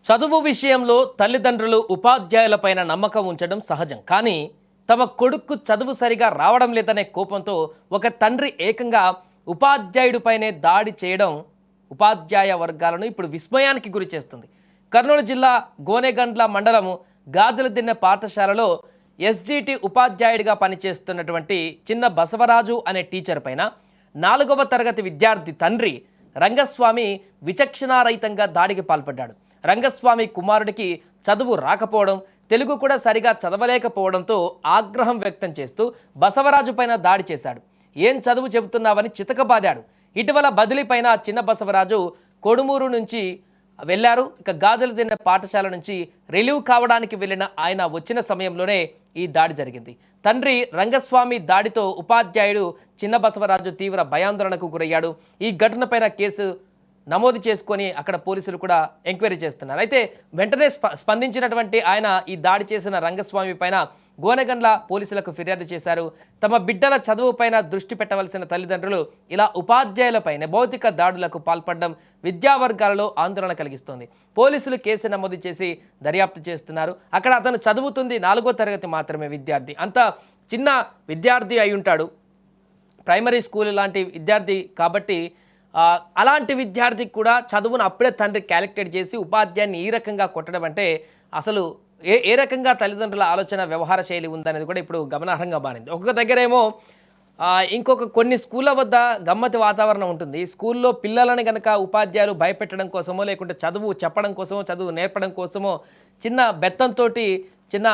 చదువు విషయంలో తల్లిదండ్రులు ఉపాధ్యాయులపైన నమ్మకం ఉంచడం సహజం. కానీ తమ కొడుకు చదువు సరిగా రావడం లేదనే కోపంతో ఒక తండ్రి ఏకంగా ఉపాధ్యాయుడిపైనే దాడి చేయడం ఉపాధ్యాయ వర్గాలను ఇప్పుడు విస్మయానికి గురి చేస్తుంది. కర్నూలు జిల్లా గోనెగండ్ల మండలం గాజులదిన్నె పాఠశాలలో ఎస్జిటి ఉపాధ్యాయుడిగా పనిచేస్తున్నటువంటి చిన్న బసవరాజు అనే టీచర్ పైన 4వ తరగతి విద్యార్థి తండ్రి రంగస్వామి విచక్షణారహితంగా దాడికి పాల్పడ్డాడు. రంగస్వామి కుమారుడికి చదువు రాకపోవడం, తెలుగు కూడా సరిగా చదవలేకపోవడంతో ఆగ్రహం వ్యక్తం చేస్తూ బసవరాజు పైన దాడి చేశాడు. ఏం చదువు చెబుతున్నావని చితకబాదాడు. ఇటీవల బదిలీపైన చిన్న బసవరాజు కొడుమూరు నుంచి వెళ్ళారు. ఇక గాజులదిన్నె పాఠశాల నుంచి రిలీవ్ కావడానికి వెళ్ళిన ఆయన వచ్చిన సమయంలోనే ఈ దాడి జరిగింది. తండ్రి రంగస్వామి దాడితో ఉపాధ్యాయుడు చిన్న బసవరాజు తీవ్ర భయాందోళనకు గురయ్యాడు. ఈ ఘటనపైన కేసు నమోదు చేసుకొని అక్కడ పోలీసులు కూడా ఎంక్వైరీ చేస్తున్నారు. అయితే వెంటనే స్పందించినటువంటి ఆయన ఈ దాడి చేసిన రంగస్వామి పైన గోనెగండ్ల పోలీసులకు ఫిర్యాదు చేశారు. తమ బిడ్డల చదువు పైన దృష్టి పెట్టవలసిన తల్లిదండ్రులు ఇలా ఉపాధ్యాయులపైన భౌతిక దాడులకు పాల్పడడం విద్యావర్గాలలో ఆందోళన కలిగిస్తోంది. పోలీసులు కేసు నమోదు చేసి దర్యాప్తు చేస్తున్నారు. అక్కడ అతను చదువుతుంది 4వ తరగతి మాత్రమే విద్యార్థి. అంత చిన్న విద్యార్థి అయి ఉంటాడు, ప్రైమరీ స్కూల్ లాంటి విద్యార్థి కాబట్టి అలాంటి విద్యార్థికి కూడా చదువును అప్పుడే తండ్రి క్యాలిక్యులేట్ చేసి ఉపాధ్యాయుని ఈ రకంగా కొట్టడం అంటే అసలు ఏ రకంగా తల్లిదండ్రుల ఆలోచన వ్యవహార శైలి ఉందనేది కూడా ఇప్పుడు గమనార్హంగా మారింది. ఒక్కొక్క దగ్గరేమో ఇంకొక కొన్ని స్కూళ్ళ వద్ద గమ్మతి వాతావరణం ఉంటుంది. స్కూల్లో పిల్లలని కనుక ఉపాధ్యాయులు భయపెట్టడం కోసమో లేకుంటే చదువు చెప్పడం కోసమో చదువు నేర్పడం కోసమో చిన్న బెత్తంతో చిన్న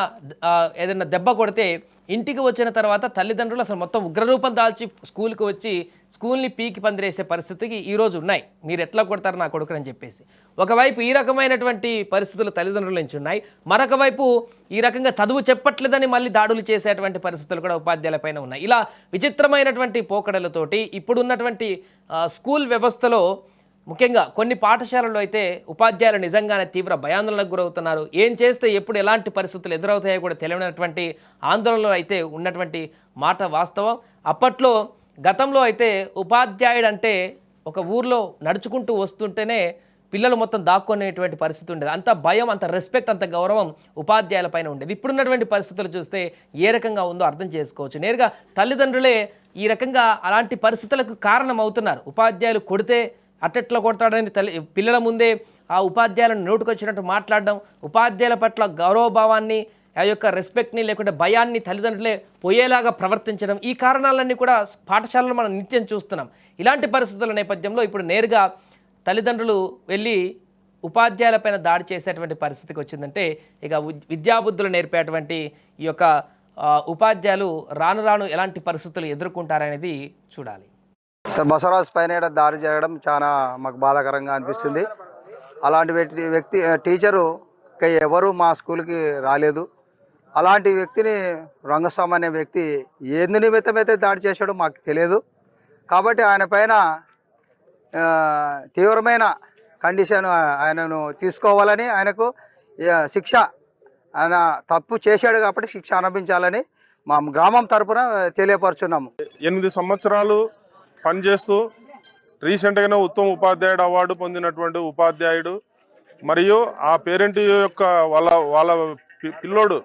ఏదైనా దెబ్బ కొడితే ఇంటికి వచ్చిన తర్వాత తల్లిదండ్రులు అసలు మొత్తం ఉగ్రరూపం దాల్చి స్కూల్కి వచ్చి స్కూల్ని పీకి పందిరేసే పరిస్థితికి ఈరోజు ఉన్నాయి. మీరు ఎట్లా కొడతారు నా కొడుకుని చెప్పేసి ఒకవైపు ఈ రకమైనటువంటి పరిస్థితులు తల్లిదండ్రుల నుంచి ఉన్నాయి. మరొక వైపు ఈ రకంగా చదువు చెప్పట్లేదని మళ్ళీ దాడులు చేసేటువంటి పరిస్థితులు కూడా ఉపాధ్యాయులపైన ఉన్నాయి. ఇలా విచిత్రమైనటువంటి పోకడలతోటి ఇప్పుడున్నటువంటి స్కూల్ వ్యవస్థలో ముఖ్యంగా కొన్ని పాఠశాలల్లో అయితే ఉపాధ్యాయులు నిజంగానే తీవ్ర భయాందోళనకు గురవుతున్నారు. ఏం చేస్తే ఎప్పుడు ఎలాంటి పరిస్థితులు ఎదురవుతాయో కూడా తెలియనటువంటి ఆందోళనలో అయితే ఉన్నటువంటి మాట వాస్తవం. అప్పట్లో గతంలో అయితే ఉపాధ్యాయుడు అంటే ఒక ఊర్లో నడుచుకుంటూ వస్తుంటేనే పిల్లలు మొత్తం దాక్కునేటువంటి పరిస్థితి ఉండేది. అంత భయం, అంత రెస్పెక్ట్, అంత గౌరవం ఉపాధ్యాయుల పైన ఉండేది. ఇప్పుడున్నటువంటి పరిస్థితులు చూస్తే ఏ రకంగా ఉందో అర్థం చేసుకోవచ్చు. నేరుగా తల్లిదండ్రులే ఈ రకంగా అలాంటి పరిస్థితులకు కారణం అవుతున్నారు. ఉపాధ్యాయులు కొడితే అట్టెట్లా కొడతాడని పిల్లల ముందే ఆ ఉపాధ్యాయులను నోటుకొచ్చినట్టు మాట్లాడడం, ఉపాధ్యాయుల పట్ల గౌరవభావాన్ని, ఆ యొక్క రెస్పెక్ట్ని లేకుంటే భయాన్ని తల్లిదండ్రులే పోయేలాగా ప్రవర్తించడం, ఈ కారణాలన్నీ కూడా పాఠశాలలో మనం నిత్యం చూస్తున్నాం. ఇలాంటి పరిస్థితుల నేపథ్యంలో ఇప్పుడు నేరుగా తల్లిదండ్రులు వెళ్ళి ఉపాధ్యాయులపైన దాడి చేసేటువంటి పరిస్థితికి వచ్చిందంటే ఇక విద్యాబుద్ధులు నేర్పేటువంటి ఈ యొక్క ఉపాధ్యాయులు రాను రాను ఎలాంటి పరిస్థితులు ఎదుర్కొంటారనేది చూడాలి. సార్, బసవరాజు పైన దాడి జరగడం చాలా మాకు బాధాకరంగా అనిపిస్తుంది. అలాంటి వ్యక్తి టీచరు ఎవరు మా స్కూల్కి రాలేదు. అలాంటి వ్యక్తిని రంగస్వామి అనే వ్యక్తి ఎందు నిమిత్తమైతే దాడి చేశాడో మాకు తెలియదు. కాబట్టి ఆయన పైన తీవ్రమైన కండిషన్ ఆయనను తీసుకోవాలని, ఆయనకు శిక్ష, ఆయన తప్పు చేశాడు కాబట్టి శిక్ష అనుభవించాలని మా గ్రామం తరపున తెలియపరుచున్నాము. 8 సంవత్సరాలు పనిచేస్తూ రీసెంట్గానే ఉత్తమ ఉపాధ్యాయుడు అవార్డు పొందినటువంటి ఉపాధ్యాయుడు మరియు ఆ పేరెంట్ యొక్క వాళ్ళ పిల్లోడు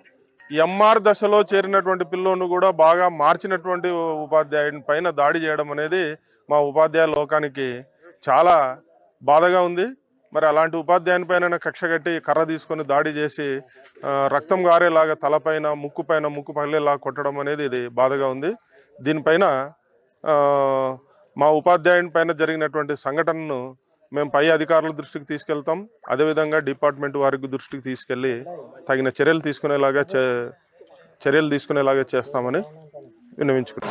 ఎంఆర్ దశలో చేరినటువంటి పిల్లోను కూడా బాగా మార్చినటువంటి ఉపాధ్యాయుడి పైన దాడి చేయడం అనేది మా ఉపాధ్యాయ లోకానికి చాలా బాధగా ఉంది. మరి అలాంటి ఉపాధ్యాయుని పైన కక్ష కట్టి కర్ర తీసుకొని దాడి చేసి రక్తం గారేలాగా తలపైన ముక్కు పగిలేలా కొట్టడం అనేది ఇది బాధగా ఉంది. దీనిపైన మా ఉపాధ్యాయుని పైన జరిగినటువంటి సంఘటనను మేము పై అధికారుల దృష్టికి తీసుకెళ్తాం. అదేవిధంగా డిపార్ట్మెంట్ వారికి దృష్టికి తీసుకెళ్ళి తగిన చర్యలు తీసుకునేలాగా చేస్తామని విన్నవించుకుంటాం.